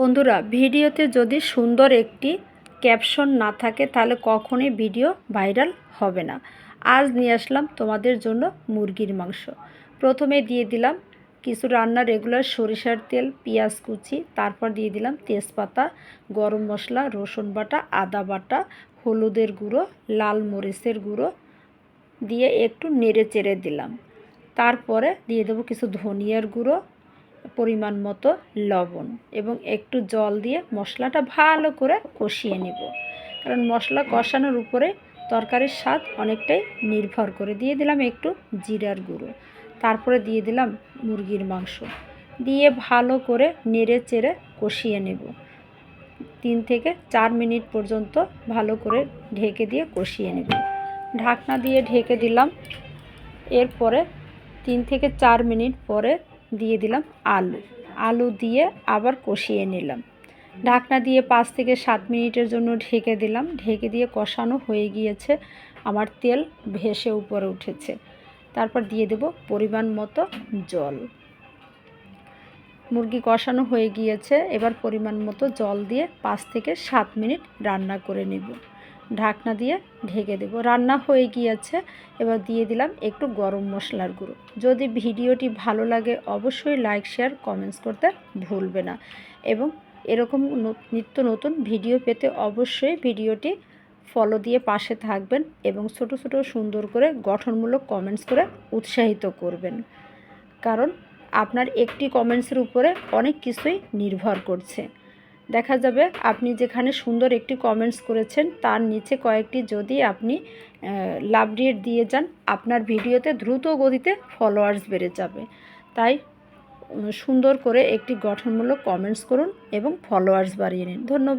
বন্ধুরা, ভিডিওতে যদি সুন্দর একটি ক্যাপশন না থাকে তাহলে কখনোই ভিডিও ভাইরাল হবে না। আজ নিয়ে আসলাম তোমাদের জন্য মুরগির মাংস। প্রথমে দিয়ে দিলাম কিছু রান্নার রেগুলার সরিষার তেল, পেঁয়াজ কুচি, তারপর দিয়ে দিলাম তেজপাতা, গরম মশলা, রসুন বাটা, আদা বাটা, হলুদের গুঁড়ো, লাল মরিচের গুঁড়ো দিয়ে একটু নেড়ে চেড়ে দিলাম। তারপরে দিয়ে দেবো কিছু ধনিয়ার গুঁড়ো, পরিমাণ মতো লবণ এবং একটু জল দিয়ে মশলাটা ভালো করে কষিয়ে নেব। কারণ মশলা কষানোর উপরে তরকারির স্বাদ অনেকটাই নির্ভর করে। দিয়ে দিলাম একটু জিরার গুঁড়ো, তারপরে দিয়ে দিলাম মুরগির মাংস, দিয়ে ভালো করে নেড়ে চেড়ে কষিয়ে নেব। 3 থেকে 4 মিনিট পর্যন্ত ভালো করে ঢেকে দিয়ে কষিয়ে নেব। ঢাকনা দিয়ে ঢেকে দিলাম। এরপরে 3 থেকে 4 মিনিট পরে দিয়ে দিলাম আলু দিয়ে আবার কষিয়ে নিলাম। ঢাকনা দিয়ে 5 থেকে 7 মিনিটের জন্য ঢেকে দিলাম। ঢেকে দিয়ে কষানো হয়ে গিয়েছে, আমার তেল ভেসে উপরে উঠেছে। তারপর দিয়ে দেব পরিমাণ মতো জল। মুরগি কষানো হয়ে গিয়েছে, এবার পরিমাণ মতো জল দিয়ে 5 থেকে 7 মিনিট রান্না করে নেব। ঢাকনা দিয়ে ঢেকে দেব। রান্না হয়ে গিয়েছে, এবার দিয়ে দিলাম একটু গরম মশলার গুঁড়ো। যদি ভিডিওটি ভালো লাগে অবশ্যই লাইক, শেয়ার, কমেন্টস করতে ভুলবে না। এবং এরকম নিত্য নতুন ভিডিও পেতে অবশ্যই ভিডিওটি ফলো দিয়ে পাশে থাকবেন এবং ছোট ছোট সুন্দর করে গঠনমূলক কমেন্টস করে উৎসাহিত করবেন। কারণ আপনার একটি কমেন্টসের উপরে অনেক কিছুই নির্ভর করছে। দেখা যাবে আপনি যেখানে সুন্দর একটি কমেন্টস করেছেন তার নিচে কয়েকটি যদি আপনি লাভ রেট দিয়ে যান, আপনার ভিডিওতে দ্রুত গতিতে ফলোয়ার্স বেড়ে যাবে। তাই সুন্দর করে একটি গঠনমূলক কমেন্টস করুন এবং ফলোয়ার্স বাড়িয়ে নিন। ধন্যবাদ।